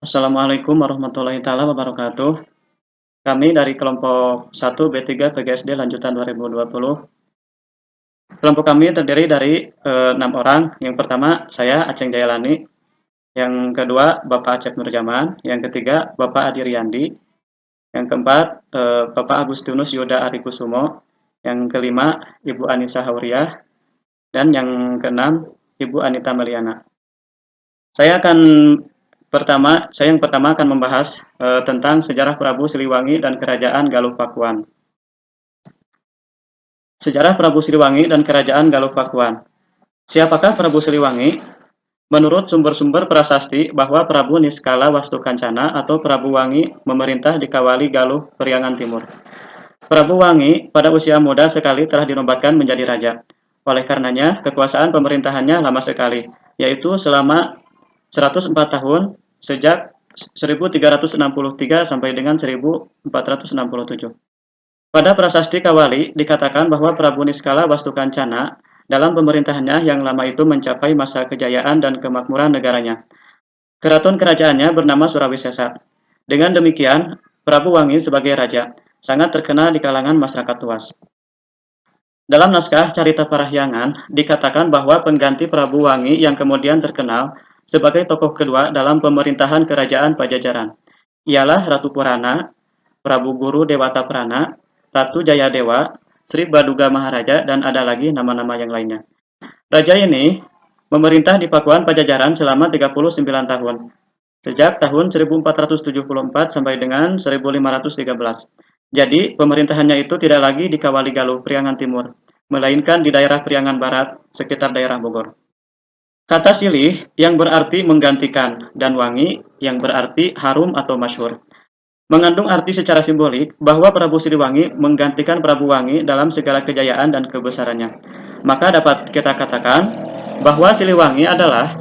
Assalamualaikum warahmatullahi taala wabarakatuh. Kami dari kelompok 1 B3 PGSD lanjutan 2020. Kelompok kami terdiri dari 6 orang. Yang pertama saya Aceng Jayalani, yang kedua Bapak Acep Nurjaman, yang ketiga Bapak Adi Riyandi, yang keempat Bapak Agustinus Yuda Arikusumo, yang kelima Ibu Anissa Hauriah, dan yang keenam Ibu Anita Meliana. Saya yang pertama akan membahas tentang sejarah Prabu Siliwangi dan Kerajaan Galuh Pakuan. Sejarah Prabu Siliwangi dan Kerajaan Galuh Pakuan. Siapakah Prabu Siliwangi? Menurut sumber-sumber prasasti bahwa Prabu Niskala Wastukancana atau Prabu Wangi memerintah di Kawali Galuh Priangan Timur. Prabu Wangi pada usia muda sekali telah dinobatkan menjadi raja. Oleh karenanya, kekuasaan pemerintahannya lama sekali, yaitu selama 104 tahun sejak 1363 sampai dengan 1467. Pada prasasti Kawali dikatakan bahwa Prabu Niskala Wastukancana dalam pemerintahannya yang lama itu mencapai masa kejayaan dan kemakmuran negaranya. Keraton kerajaannya bernama Surawisesa. Dengan demikian, Prabu Wangi sebagai raja sangat terkenal di kalangan masyarakat luas. Dalam naskah Carita Parahyangan dikatakan bahwa pengganti Prabu Wangi yang kemudian terkenal sebagai tokoh kedua dalam pemerintahan kerajaan Pajajaran ialah Ratu Purana, Prabu Guru Dewata Prana, Ratu Jayadewa, Sri Baduga Maharaja, dan ada lagi nama-nama yang lainnya. Raja ini memerintah di Pakuan Pajajaran selama 39 tahun, sejak tahun 1474 sampai dengan 1513. Jadi, pemerintahannya itu tidak lagi di Kawali Galuh, Priangan Timur, melainkan di daerah Priangan Barat, sekitar daerah Bogor. Kata silih yang berarti menggantikan, dan wangi yang berarti harum atau masyhur, mengandung arti secara simbolik bahwa Prabu Siliwangi menggantikan Prabu Wangi dalam segala kejayaan dan kebesarannya. Maka dapat kita katakan bahwa Siliwangi adalah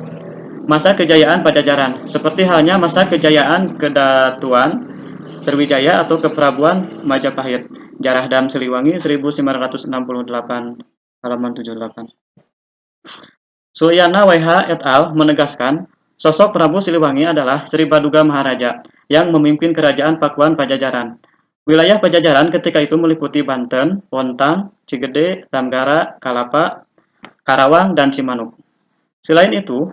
masa kejayaan Pajajaran, seperti halnya masa kejayaan Kedatuan Sriwijaya atau Keprabuan Majapahit. Jarah Dam Siliwangi 1968 halaman 78. Sulyana WH et al. Menegaskan, sosok Prabu Siliwangi adalah Sri Baduga Maharaja yang memimpin kerajaan Pakuan Pajajaran. Wilayah Pajajaran ketika itu meliputi Banten, Pontang, Cigede, Damgara, Kalapa, Karawang, dan Cimanuk. Selain itu,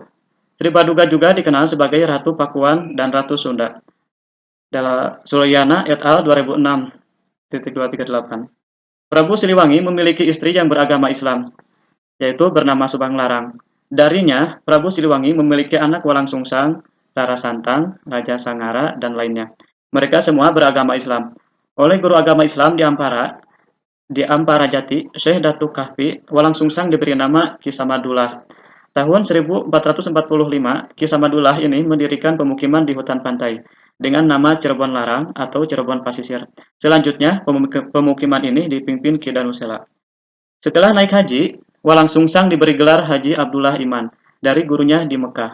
Sri Baduga juga dikenal sebagai Ratu Pakuan dan Ratu Sunda. Dalam Sulyana et al. 2006.238. Prabu Siliwangi memiliki istri yang beragama Islam, yaitu bernama Subang Larang. Darinya, Prabu Siliwangi memiliki anak Walang Sungsang, Rara Santang, Raja Sangara, dan lainnya. Mereka semua beragama Islam. Oleh guru agama Islam di Ampara Jati, Syekh Datuk Kahfi, Walang Sungsang diberi nama Ki Samadullah. Tahun 1445, Ki Samadullah ini mendirikan pemukiman di hutan pantai dengan nama Cirebon Larang atau Cirebon Pasisir. Selanjutnya, pemukiman ini dipimpin Ki Danusela. Setelah naik haji, Walang Sungsang diberi gelar Haji Abdullah Iman dari gurunya di Mekah.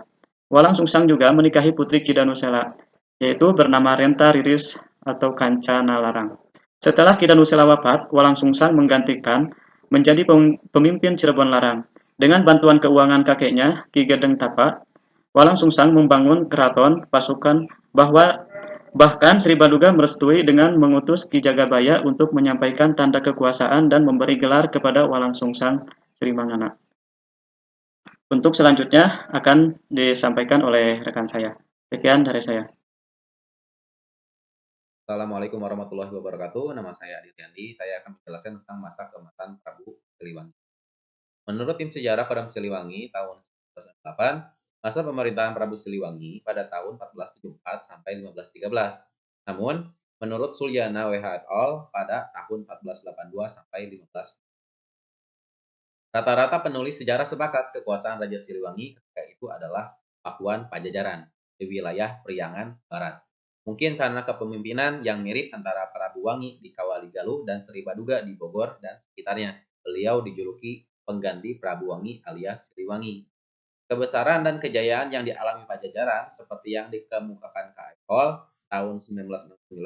Walang Sungsang juga menikahi putri Ki Danusela, yaitu bernama Renta Riris atau Kancana Larang. Setelah Ki Danusela wafat, Walang Sungsang menggantikan menjadi pemimpin Cirebon Larang. Dengan bantuan keuangan kakeknya, Ki Gedeng Tapa, Walang Sungsang membangun keraton pasukan bahkan Sri Baduga merestui dengan mengutus Ki Jagabaya untuk menyampaikan tanda kekuasaan dan memberi gelar kepada Walang Sungsang Sri Mangana. Untuk selanjutnya akan disampaikan oleh rekan saya. Sekian dari saya. Assalamualaikum warahmatullahi wabarakatuh. Nama saya Adi Riyandi. Saya akan menjelaskan tentang masa keemasan Prabu Siliwangi. Menurut tim sejarah Padang Siliwangi tahun 1908, masa pemerintahan Prabu Siliwangi pada tahun 1474 sampai 1513. Namun, menurut Sulyana WH et al. Pada tahun 1482 sampai 15. Rata-rata penulis sejarah sepakat kekuasaan Raja Siliwangi ketika itu adalah Pakuan Pajajaran di wilayah Priangan Barat. Mungkin karena kepemimpinan yang mirip antara Prabu Wangi di Kawali Galuh dan Sri Baduga di Bogor dan sekitarnya. Beliau dijuluki pengganti Prabu Wangi alias Siliwangi. Kebesaran dan kejayaan yang dialami Pajajaran seperti yang dikemukakan K.F. Hall tahun 1969,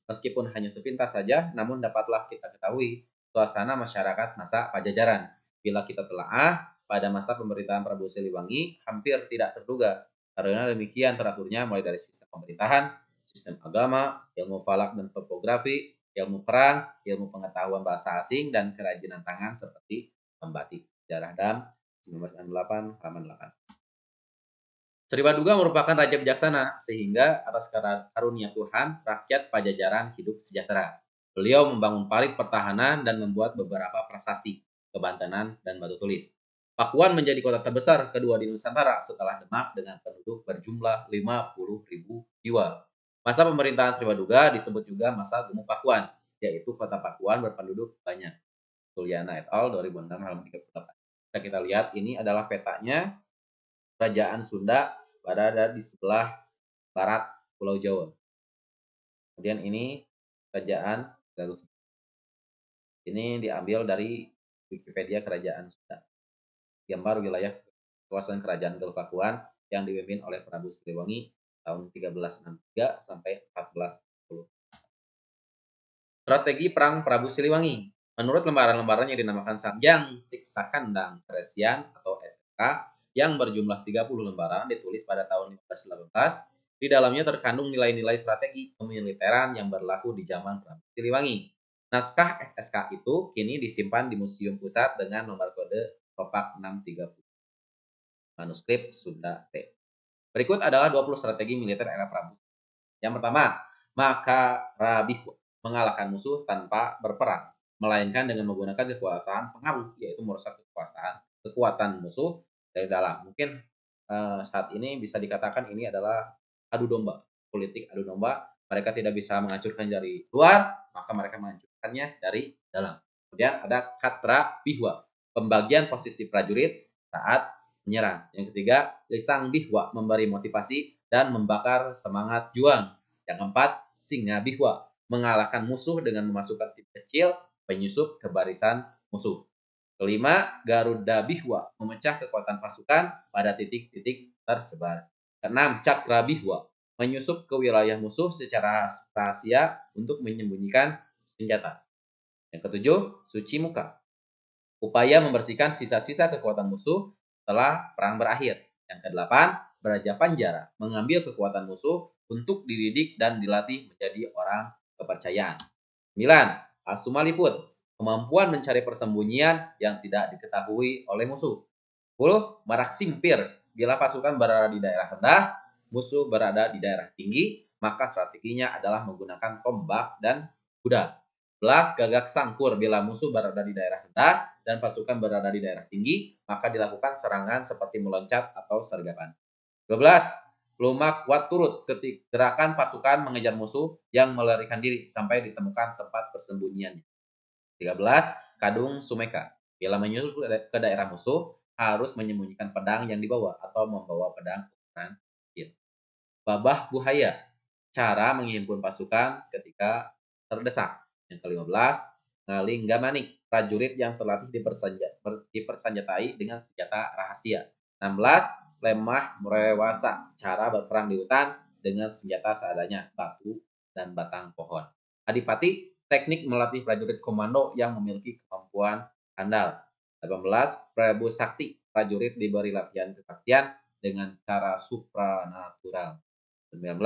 meskipun hanya sepintas saja, namun dapatlah kita ketahui suasana masyarakat masa Pajajaran. Bila kita telaah, pada masa pemerintahan Prabu Siliwangi hampir tidak terduga Karena demikian teraturnya mulai dari sistem pemerintahan, sistem agama, ilmu falak dan topografi, ilmu perang, ilmu pengetahuan bahasa asing, dan kerajinan tangan seperti membatik. Sejarah Dam 1968 halaman 8. Sri Baduga merupakan raja bijaksana, sehingga atas karunia Tuhan, rakyat Pajajaran hidup sejahtera. Beliau membangun parit pertahanan dan membuat beberapa prasasti, kebantenan, dan batu tulis. Pakuan menjadi kota terbesar kedua di Nusantara setelah Demak dengan penduduk berjumlah 50.000 jiwa. Masa pemerintahan Sri Baduga disebut juga masa Gemuk Pakuan, yaitu kota Pakuan berpenduduk banyak. Suliana et al. 2006 halaman 38. Bisa kita lihat ini adalah petanya Kerajaan Sunda berada di sebelah barat Pulau Jawa. Kemudian ini Kerajaan Galuh. Ini diambil dari Wikipedia Kerajaan Sunda. Gambar wilayah kawasan Kerajaan Galuh Pakuan yang dipimpin oleh Prabu Siliwangi tahun 1363 sampai 1410. Strategi Perang Prabu Siliwangi. Menurut lembaran-lembaran yang dinamakan Sangjang Siksa Kandang Keresian atau SK yang berjumlah 30 lembaran ditulis pada tahun 1518, di dalamnya terkandung nilai-nilai strategi kemiliteran yang berlaku di zaman Prabu Siliwangi. Naskah SSK itu kini disimpan di Museum Pusat dengan nomor kode Ropak 630. Manuskrip Sunda T. Berikut adalah 20 strategi militer era Prabu. Yang pertama, Makarabihu, mengalahkan musuh tanpa berperang, melainkan dengan menggunakan kekuasaan pengaruh, yaitu merusak kekuatan musuh dari dalam. Mungkin saat ini bisa dikatakan ini adalah adu domba, politik adu domba. Mereka tidak bisa menghancurkan dari luar, maka mereka menghancurkannya dari dalam. Kemudian ada Katra Bihwa, pembagian posisi prajurit saat menyerang. Yang ketiga, Lisang Bihwa, memberi motivasi dan membakar semangat juang. Yang keempat, Singa Bihwa, mengalahkan musuh dengan memasukkan tim kecil penyusup ke barisan musuh. Kelima, Garuda Bihwa, memecah kekuatan pasukan pada titik-titik tersebar. Keenam, Cakra Bihwa, menyusup ke wilayah musuh secara rahasia untuk menyembunyikan senjata. Yang ketujuh, Suci Muka, upaya membersihkan sisa-sisa kekuatan musuh setelah perang berakhir. Yang kedelapan, Braja Panjara, mengambil kekuatan musuh untuk dididik dan dilatih menjadi orang kepercayaan. 9. Asumaliput, kemampuan mencari persembunyian yang tidak diketahui oleh musuh. 10. Marak Simpir, bila pasukan berada di daerah rendah, musuh berada di daerah tinggi, maka strateginya adalah menggunakan tombak dan kuda. 11. Gagak Sangkur, bila musuh berada di daerah rendah dan pasukan berada di daerah tinggi, maka dilakukan serangan seperti meloncat atau sergapan. 12. Lumak Kuat Turut, ketika gerakan pasukan mengejar musuh yang melarikan diri sampai ditemukan tempat persembunyiannya. 13. Kadung Sumeka, bila menyusul ke daerah musuh, harus menyembunyikan pedang yang dibawa atau membawa pedang ukuran kecil. Babah Buhaya, cara menghimpun pasukan ketika terdesak. Yang ke-15, Ngalingga-manik, prajurit yang terlatih dipersenjatai dengan senjata rahasia. 16. Lemah Mrewasa, cara berperang di hutan dengan senjata seadanya, batu dan batang pohon. Adipati, teknik melatih prajurit komando yang memiliki kemampuan handal. 18. Prabu Sakti, prajurit diberi latihan kesaktian dengan cara supranatural. 19.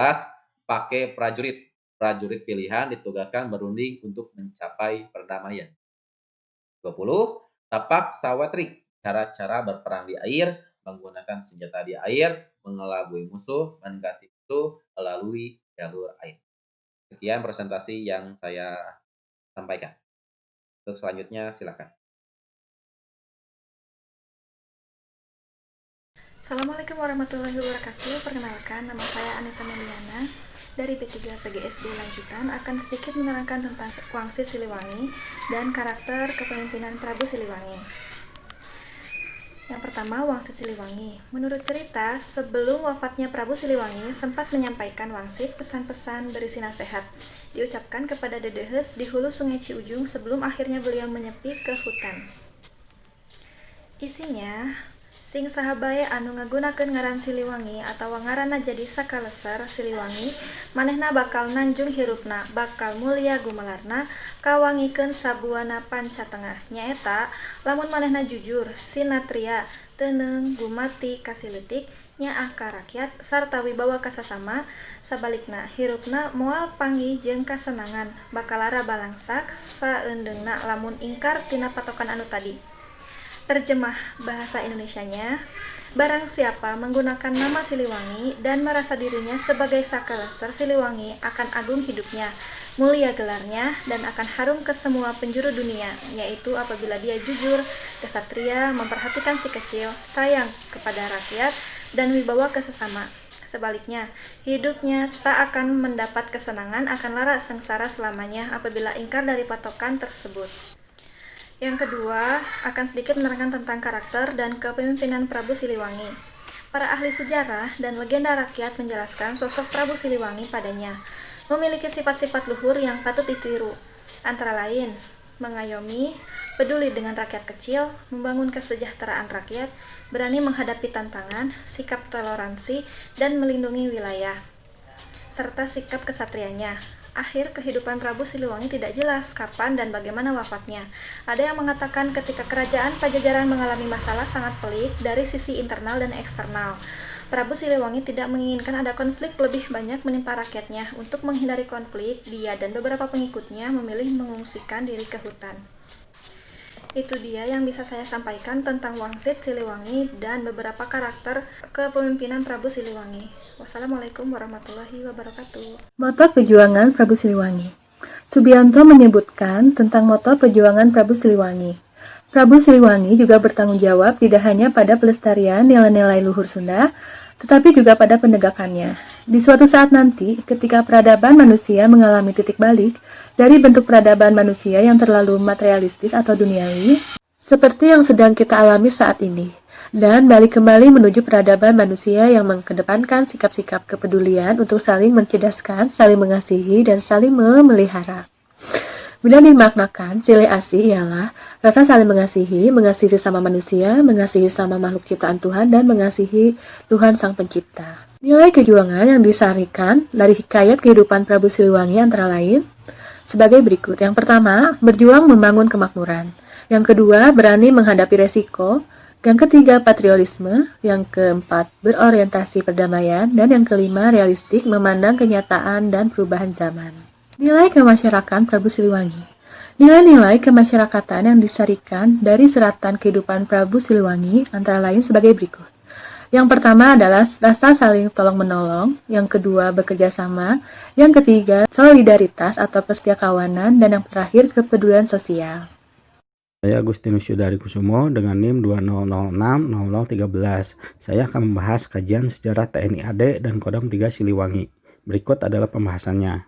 Pakai prajurit, prajurit pilihan ditugaskan berunding untuk mencapai perdamaian. 20. Tapak Sawatrik, cara-cara berperang di air, menggunakan senjata di air, mengelabui musuh, mendekati musuh melalui jalur air. Sekian presentasi yang saya sampaikan. Untuk selanjutnya silakan. Assalamualaikum warahmatullahi wabarakatuh. Perkenalkan, nama saya Anita Meliana dari B3 PGSD Lanjutan akan sedikit menerangkan tentang Wangsit Siliwangi dan karakter kepemimpinan Prabu Siliwangi. Yang pertama, Wangsit Siliwangi. Menurut cerita, sebelum wafatnya Prabu Siliwangi sempat menyampaikan Wangsit pesan-pesan berisi nasihat diucapkan kepada Dedehes di hulu Sungai Ciujung sebelum akhirnya beliau menyepi ke hutan. Isinya, sing sahabae anu ngagunakeun ngaran Siliwangi atawa ngaranna jadi sakalesar Siliwangi, manehna bakal nanjung hirupna, bakal mulia gumelarna, kawangikeun sabuana pancatengah. Nyaeta, lamun manehna jujur, sinatria, teuneng, gumati, kasileutik, nyaah ka rakyat sarta wibawa kasasama, sabalikna hirupna moal panggih jeung kasenangan bakalara balangsak saeundeungna lamun ingkar tina patokan anu tadi. Terjemah bahasa Indonesianya, barang siapa menggunakan nama Siliwangi dan merasa dirinya sebagai Sakaleser Siliwangi akan agung hidupnya, mulia gelarnya, dan akan harum ke semua penjuru dunia, yaitu apabila dia jujur, kesatria, memperhatikan si kecil, sayang kepada rakyat, dan wibawa ke sesama. Sebaliknya, hidupnya tak akan mendapat kesenangan, akan lara sengsara selamanya apabila ingkar dari patokan tersebut. Yang kedua, akan sedikit menerangkan tentang karakter dan kepemimpinan Prabu Siliwangi. Para ahli sejarah dan legenda rakyat menjelaskan sosok Prabu Siliwangi padanya memiliki sifat-sifat luhur yang patut ditiru, antara lain mengayomi, peduli dengan rakyat kecil, membangun kesejahteraan rakyat, berani menghadapi tantangan, sikap toleransi, dan melindungi wilayah, serta sikap kesatrianya. Akhir kehidupan Prabu Siliwangi tidak jelas kapan dan bagaimana wafatnya. Ada yang mengatakan ketika kerajaan Pajajaran mengalami masalah sangat pelik dari sisi internal dan eksternal. Prabu Siliwangi tidak menginginkan ada konflik lebih banyak menimpa rakyatnya. Untuk menghindari konflik, dia dan beberapa pengikutnya memilih mengungsikan diri ke hutan. Itu dia yang bisa saya sampaikan tentang Wangsit Siliwangi dan beberapa karakter kepemimpinan Prabu Siliwangi. Wassalamualaikum warahmatullahi wabarakatuh. Moto perjuangan Prabu Siliwangi. Subianto menyebutkan tentang moto perjuangan Prabu Siliwangi. Prabu Siliwangi juga bertanggung jawab tidak hanya pada pelestarian nilai-nilai luhur Sunda, tetapi juga pada penegakannya. Di suatu saat nanti, ketika peradaban manusia mengalami titik balik dari bentuk peradaban manusia yang terlalu materialistis atau duniawi, seperti yang sedang kita alami saat ini, dan balik kembali menuju peradaban manusia yang mengedepankan sikap-sikap kepedulian untuk saling mencerdaskan, saling mengasihi, dan saling memelihara. Bila dimaknakan, ciri asih ialah rasa saling mengasihi sesama manusia, mengasihi sama makhluk ciptaan Tuhan, dan mengasihi Tuhan Sang Pencipta. Nilai kejuangan yang disarikan dari hikayat kehidupan Prabu Siliwangi antara lain sebagai berikut. Yang pertama, berjuang membangun kemakmuran. Yang kedua, berani menghadapi resiko. Yang ketiga, patriotisme. Yang keempat, berorientasi perdamaian. Dan yang kelima, realistik, memandang kenyataan dan perubahan zaman. Nilai kemasyarakatan Prabu Siliwangi. Nilai-nilai kemasyarakatan yang disarikan dari seratan kehidupan Prabu Siliwangi antara lain sebagai berikut. Yang pertama adalah rasa saling tolong-menolong, yang kedua bekerja sama, yang ketiga solidaritas atau kesetiakawanan, dan yang terakhir kepedulian sosial. Saya Agustinus Yudari Kusumo dengan NIM 20060013. Saya akan membahas kajian sejarah TNI AD dan Kodam 3 Siliwangi. Berikut adalah pembahasannya.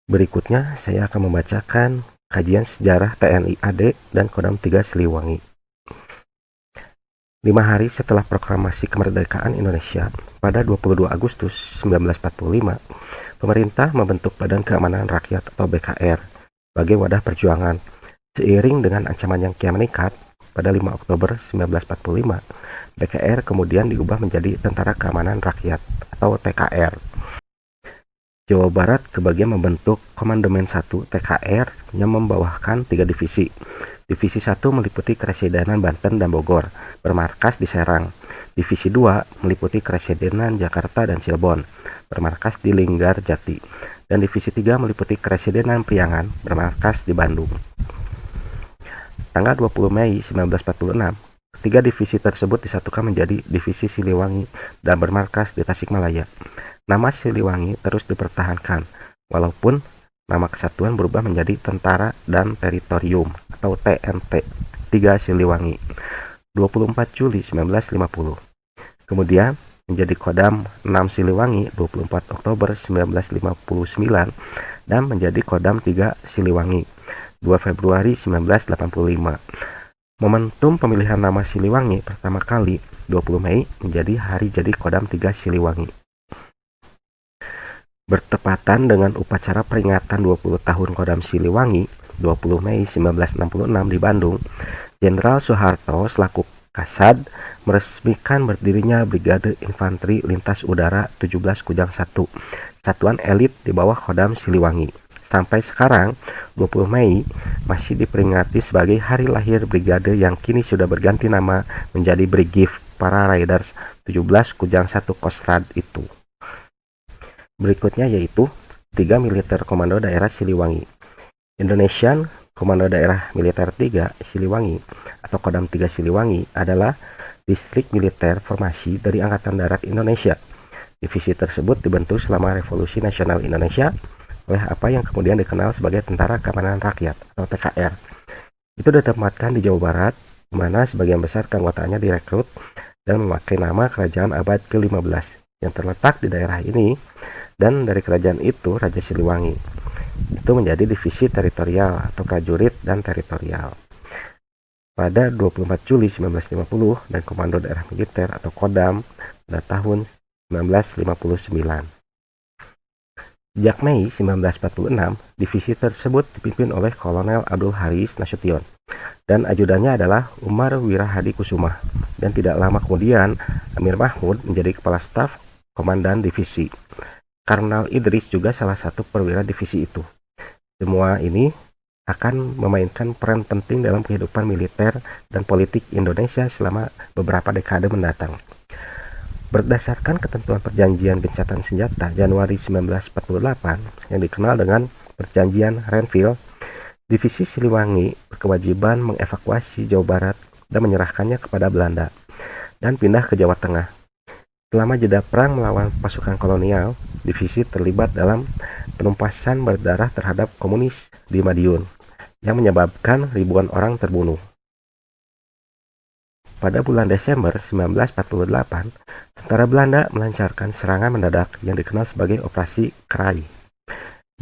Berikutnya saya akan membacakan kajian sejarah TNI AD dan Kodam 3 Siliwangi. 5 hari setelah proklamasi kemerdekaan Indonesia pada 22 Agustus 1945, pemerintah membentuk Badan Keamanan Rakyat atau BKR sebagai wadah perjuangan. Seiring dengan ancaman yang kian meningkat, pada 5 Oktober 1945, BKR kemudian diubah menjadi Tentara Keamanan Rakyat atau TKR. Jawa Barat kebagian membentuk Komandemen 1 TKR yang membawakan 3 divisi. Divisi 1 meliputi Kepresidenan Banten dan Bogor, bermarkas di Serang. Divisi 2 meliputi Kepresidenan Jakarta dan Cirebon, bermarkas di Linggarjati. Dan Divisi 3 meliputi Kepresidenan Priangan, bermarkas di Bandung. Tanggal 20 Mei 1946, 3 divisi tersebut disatukan menjadi Divisi Siliwangi dan bermarkas di Tasikmalaya. Nama Siliwangi terus dipertahankan, walaupun nama kesatuan berubah menjadi Tentara dan Teritorium atau TNT 3 Siliwangi 24 Juli 1950. Kemudian menjadi Kodam 6 Siliwangi 24 Oktober 1959 dan menjadi Kodam 3 Siliwangi 2 Februari 1985. Momentum pemilihan nama Siliwangi pertama kali 20 Mei menjadi hari jadi Kodam 3 Siliwangi. Bertepatan dengan upacara peringatan 20 tahun Kodam Siliwangi 20 Mei 1966 di Bandung, Jenderal Soeharto selaku Kasad meresmikan berdirinya Brigade Infanteri Lintas Udara 17 Kujang 1, satuan elit di bawah Kodam Siliwangi. Sampai sekarang, 20 Mei masih diperingati sebagai hari lahir brigade yang kini sudah berganti nama menjadi Brigif para Raiders 17 Kujang 1 Kostrad itu. Berikutnya yaitu 3 Militer Komando Daerah Siliwangi. Indonesian Komando Daerah Militer 3 Siliwangi atau Kodam 3 Siliwangi adalah distrik militer formasi dari Angkatan Darat Indonesia. Divisi tersebut dibentuk selama Revolusi Nasional Indonesia oleh apa yang kemudian dikenal sebagai Tentara Keamanan Rakyat atau TKR. Itu ditempatkan di Jawa Barat, di mana sebagian besar keanggotaannya direkrut dan memakai nama Kerajaan Abad ke-15 yang terletak di daerah ini, dan dari kerajaan itu Raja Siliwangi. Itu menjadi divisi teritorial atau prajurit dan teritorial. Pada 24 Juli 1950 dan Komando Daerah Militer atau Kodam pada tahun 1959. Sejak Mei 1946, divisi tersebut dipimpin oleh Kolonel Abdul Haris Nasution dan ajudannya adalah Umar Wirahadi Kusuma, dan tidak lama kemudian Amir Mahmud menjadi kepala staf komandan divisi. Karnal Idris juga salah satu perwira divisi itu. Semua ini akan memainkan peran penting dalam kehidupan militer dan politik Indonesia selama beberapa dekade mendatang. Berdasarkan ketentuan Perjanjian Gencatan Senjata Januari 1948 yang dikenal dengan Perjanjian Renville, Divisi Siliwangi berkewajiban mengevakuasi Jawa Barat dan menyerahkannya kepada Belanda dan pindah ke Jawa Tengah. Selama jeda perang melawan pasukan kolonial, divisi terlibat dalam penumpasan berdarah terhadap komunis di Madiun yang menyebabkan ribuan orang terbunuh. Pada bulan Desember 1948, tentara Belanda melancarkan serangan mendadak yang dikenal sebagai Operasi Krai,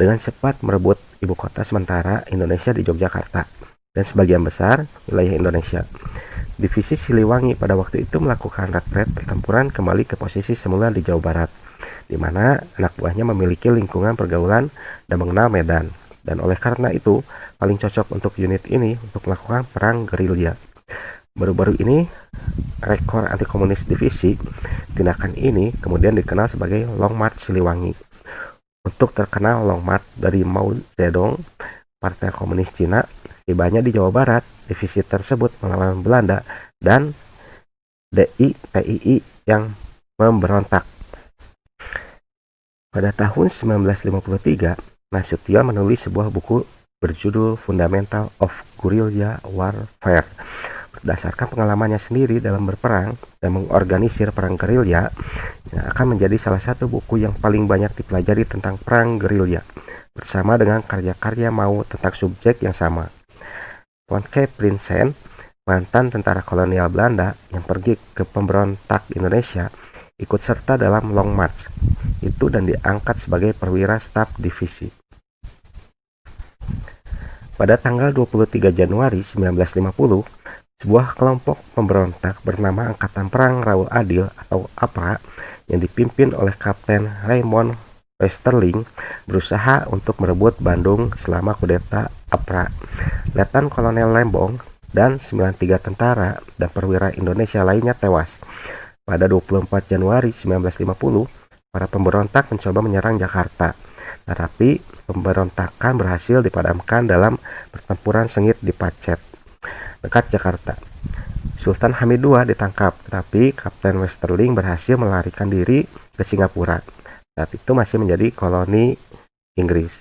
dengan cepat merebut ibu kota sementara Indonesia di Yogyakarta dan sebagian besar wilayah Indonesia. Divisi Siliwangi pada waktu itu melakukan retret pertempuran kembali ke posisi semula di Jawa Barat, di mana anak buahnya memiliki lingkungan pergaulan dan mengenal medan, dan oleh karena itu paling cocok untuk unit ini untuk melakukan perang gerilya. Baru-baru ini, rekor anti-komunis divisi, tindakan ini kemudian dikenal sebagai Long March Siliwangi. Untuk terkenal Long March dari Mao Zedong, Partai Komunis Cina, tibanya di Jawa Barat, divisi tersebut melawan Belanda dan DITII yang memberontak. Pada tahun 1953, Nasution menulis sebuah buku berjudul Fundamental of Guerrilla Warfare. Berdasarkan pengalamannya sendiri dalam berperang dan mengorganisir perang gerilya, yang akan menjadi salah satu buku yang paling banyak dipelajari tentang perang gerilya, bersama dengan karya-karya Mao tentang subjek yang sama. Von K. Prinsen, mantan tentara kolonial Belanda yang pergi ke pemberontak Indonesia, ikut serta dalam Long March itu dan diangkat sebagai perwira staf divisi. Pada tanggal 23 Januari 1950, sebuah kelompok pemberontak bernama Angkatan Perang Raul Adil atau APRA yang dipimpin oleh Kapten Raymond Westerling berusaha untuk merebut Bandung selama kudeta APRA. Letnan Kolonel Lembong dan 93 tentara dan perwira Indonesia lainnya tewas. Pada 24 Januari 1950, para pemberontak mencoba menyerang Jakarta, tetapi pemberontakan berhasil dipadamkan dalam pertempuran sengit di Pacet, dekat Jakarta. Sultan Hamid II ditangkap, tetapi Kapten Westerling berhasil melarikan diri ke Singapura. Saat itu masih menjadi koloni Inggris.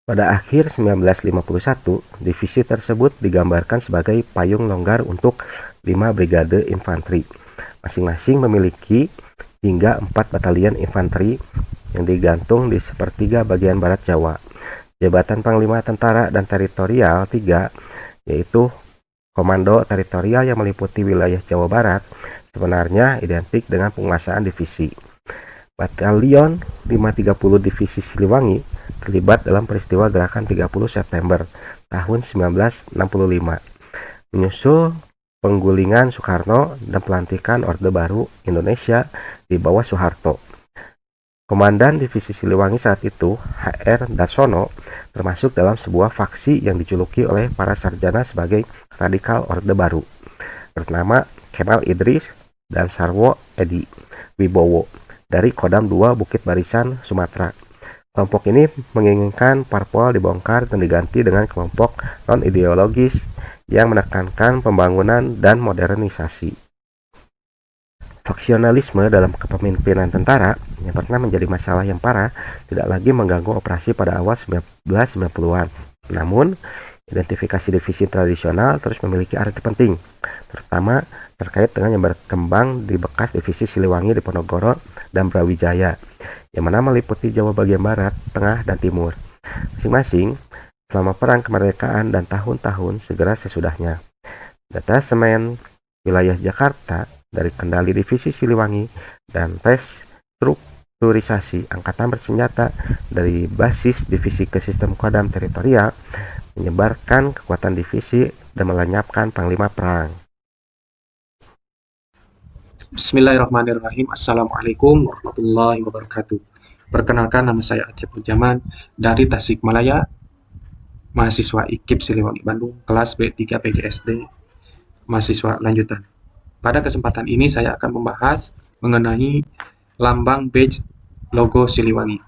Pada akhir 1951, divisi tersebut digambarkan sebagai payung longgar untuk 5 brigade infanteri. Masing-masing memiliki hingga 4 batalion infanteri yang digantung di sepertiga bagian barat Jawa. Jabatan Panglima Tentara dan Teritorial 3, yaitu Komando Teritorial yang meliputi wilayah Jawa Barat, sebenarnya identik dengan penguasaan divisi. Batalion 530 Divisi Siliwangi terlibat dalam peristiwa Gerakan 30 September tahun 1965, menyusul penggulingan Soekarno dan pelantikan Orde Baru Indonesia di bawah Soeharto. Komandan Divisi Siliwangi saat itu, HR Darsono, termasuk dalam sebuah faksi yang dijuluki oleh para sarjana sebagai radikal Orde Baru, bernama Kemal Idris dan Sarwo Edi Wibowo dari Kodam 2 Bukit Barisan, Sumatera. Kelompok ini menginginkan parpol dibongkar dan diganti dengan kelompok non-ideologis yang menekankan pembangunan dan modernisasi. Faksionalisme dalam kepemimpinan tentara yang pernah menjadi masalah yang parah tidak lagi mengganggu operasi pada awal 1990-an. Namun, identifikasi divisi tradisional terus memiliki arti penting, terutama terkait dengan yang berkembang di bekas divisi Siliwangi di Ponorogo dan Brawijaya, yang mana meliputi Jawa bagian barat, tengah, dan timur, masing-masing selama Perang Kemerdekaan dan tahun-tahun segera sesudahnya. Detasemen wilayah Jakarta dari kendali divisi Siliwangi dan restrukturisasi angkatan bersenjata dari basis divisi ke sistem kodam teritorial menyebarkan kekuatan divisi dan melenyapkan panglima perang. Bismillahirrahmanirrahim. Assalamualaikum warahmatullahi wabarakatuh. Perkenalkan, nama saya Acep Jaman dari Tasikmalaya, mahasiswa IKIP Siliwangi Bandung, kelas B3 PGSD, mahasiswa lanjutan. Pada kesempatan ini saya akan membahas mengenai lambang badge logo Siliwangi.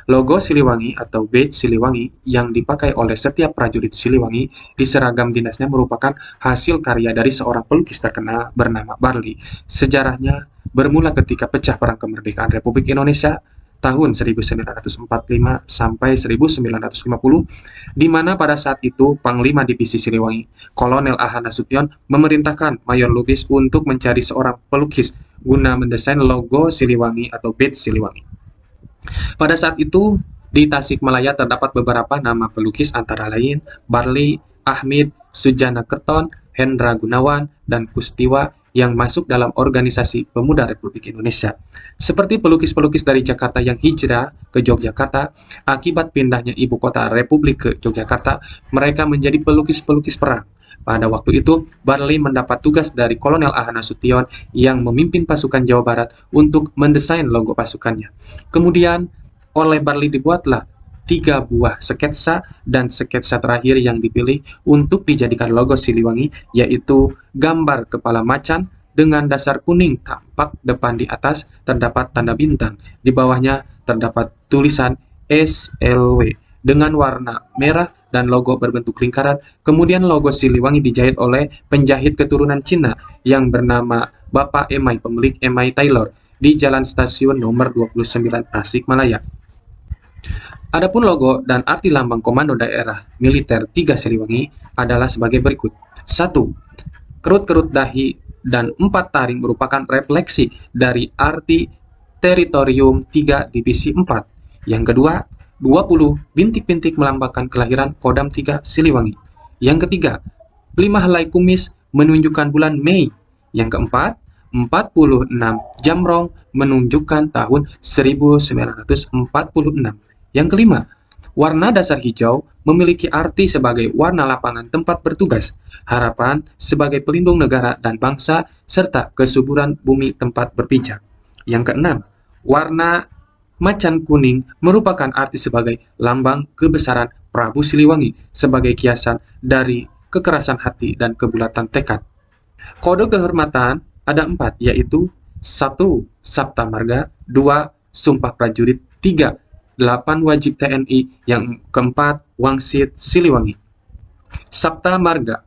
Logo Siliwangi atau badge Siliwangi yang dipakai oleh setiap prajurit Siliwangi di seragam dinasnya merupakan hasil karya dari seorang pelukis terkenal bernama Barli. Sejarahnya bermula ketika pecah Perang Kemerdekaan Republik Indonesia tahun 1945 sampai 1950, di mana pada saat itu Panglima Divisi Siliwangi, Kolonel A.H. Nasution, memerintahkan Mayor Lubis untuk mencari seorang pelukis guna mendesain logo Siliwangi atau badge Siliwangi. Pada saat itu, di Tasikmalaya terdapat beberapa nama pelukis antara lain Barli, Ahmid, Sujana Kerton, Hendra Gunawan, dan Kustiwa yang masuk dalam organisasi Pemuda Republik Indonesia. Seperti pelukis-pelukis dari Jakarta yang hijrah ke Yogyakarta, akibat pindahnya ibu kota Republik ke Yogyakarta, mereka menjadi pelukis-pelukis perang. Pada waktu itu, Barli mendapat tugas dari Kolonel A.H. Nasution yang memimpin pasukan Jawa Barat untuk mendesain logo pasukannya. Kemudian, oleh Barli dibuatlah 3 buah sketsa, dan sketsa terakhir yang dipilih untuk dijadikan logo Siliwangi yaitu gambar kepala macan dengan dasar kuning, tampak depan di atas terdapat tanda bintang, di bawahnya terdapat tulisan SLW dengan warna merah dan logo berbentuk lingkaran. Kemudian logo Siliwangi dijahit oleh penjahit keturunan Cina yang bernama Bapak Emai, pemilik Emai Tailor, di Jalan Stasiun nomor 29 Tasikmalaya. Adapun logo dan arti lambang Komando Daerah Militer 3 Siliwangi adalah sebagai berikut. 1. Kerut-kerut dahi dan 4 taring merupakan refleksi dari arti Teritorium 3 Divisi 4. Yang kedua, 20 bintik-bintik melambangkan kelahiran Kodam 3 Siliwangi. Yang ketiga, 5 helai kumis menunjukkan bulan Mei. Yang keempat, 46 jamrong menunjukkan tahun 1946. Yang kelima, warna dasar hijau memiliki arti sebagai warna lapangan tempat bertugas, harapan sebagai pelindung negara dan bangsa, serta kesuburan bumi tempat berpijak. Yang keenam, warna macan kuning merupakan arti sebagai lambang kebesaran Prabu Siliwangi sebagai kiasan dari kekerasan hati dan kebulatan tekad. Kode kehormatan ada 4, yaitu 1. Sabta Marga, 2. Sumpah Prajurit, 3. 8 wajib TNI, yang keempat Wangsit Siliwangi. Sabta Marga.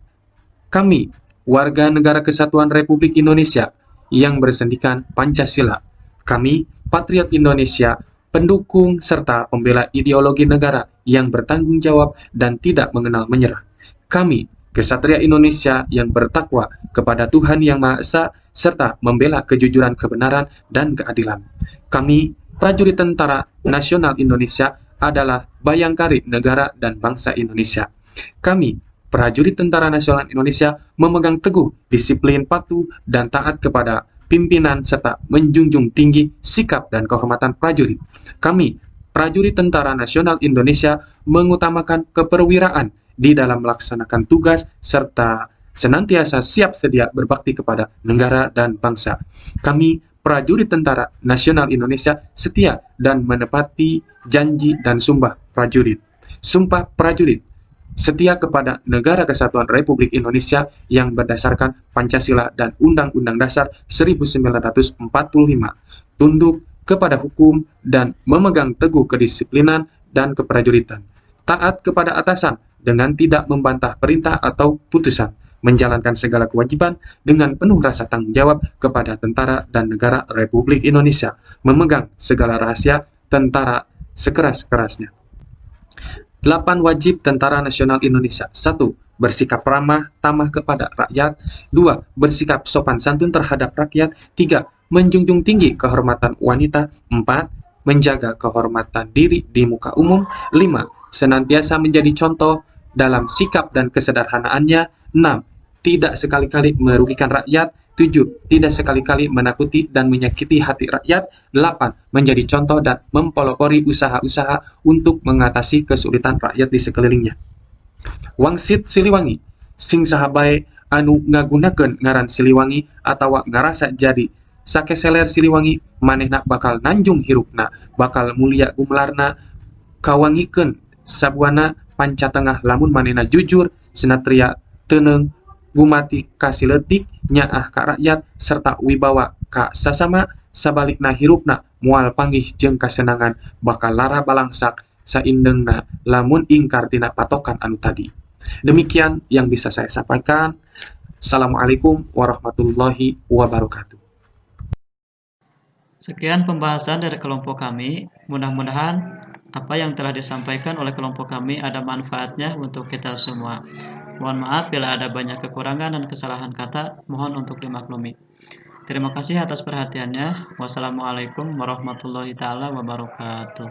Kami, warga negara kesatuan Republik Indonesia yang bersendikan Pancasila. Kami, patriot Indonesia, pendukung serta pembela ideologi negara yang bertanggung jawab dan tidak mengenal menyerah. Kami, kesatria Indonesia yang bertakwa kepada Tuhan Yang Maha Esa serta membela kejujuran, kebenaran, dan keadilan. Kami, prajurit Tentara Nasional Indonesia, adalah bayangkari negara dan bangsa Indonesia. Kami, prajurit Tentara Nasional Indonesia, memegang teguh disiplin, patuh, dan taat kepada pimpinan serta menjunjung tinggi sikap dan kehormatan prajurit. Kami, prajurit Tentara Nasional Indonesia, mengutamakan keperwiraan di dalam melaksanakan tugas serta senantiasa siap sedia berbakti kepada negara dan bangsa. Kami, prajurit Tentara Nasional Indonesia, setia dan menepati janji dan sumpah prajurit. Sumpah prajurit setia kepada Negara Kesatuan Republik Indonesia yang berdasarkan Pancasila dan Undang-Undang Dasar 1945. Tunduk kepada hukum dan memegang teguh kedisiplinan dan keprajuritan. Taat kepada atasan dengan tidak membantah perintah atau putusan. menjalankan segala kewajiban dengan penuh rasa tanggung jawab kepada tentara dan negara Republik Indonesia, memegang segala rahasia tentara sekeras-kerasnya. 8 wajib Tentara Nasional Indonesia. 1. Bersikap ramah tamah kepada rakyat. 2. Bersikap sopan santun terhadap rakyat. 3. Menjunjung tinggi kehormatan wanita. 4. Menjaga kehormatan diri di muka umum. 5. Senantiasa menjadi contoh dalam sikap dan kesederhanaannya. 6. Tidak sekali-kali merugikan rakyat. 7. Tidak sekali-kali menakuti dan menyakiti hati rakyat. 8. Menjadi contoh dan mempelopori usaha-usaha untuk mengatasi kesulitan rakyat di sekelilingnya. Wangsit Siliwangi, sing saha bae anu ngagunakeun ngaran Siliwangi atawa ngarasa jadi sakeseler Siliwangi, manehna bakal nanjung hirupna, bakal mulia gumelarna, kawangikeun sabuana panca tengah lamun manehna jujur, sinatria teuneng, gumati kasiletik, nyaah ka rakyat, serta wibawa ka sasama, sabalikna hirupna moal panggih jeung kasenangan, bakal lara balangsak saindengna lamun ingkar tina patokan anu tadi. Demikian yang bisa saya sampaikan. Assalamualaikum warahmatullahi wabarakatuh. Sekian pembahasan dari kelompok kami. Mudah-mudahan apa yang telah disampaikan oleh kelompok kami ada manfaatnya untuk kita semua. Mohon maaf bila ada banyak kekurangan dan kesalahan kata, mohon untuk dimaklumi. Terima kasih atas perhatiannya. Wassalamualaikum warahmatullahi taala wabarakatuh.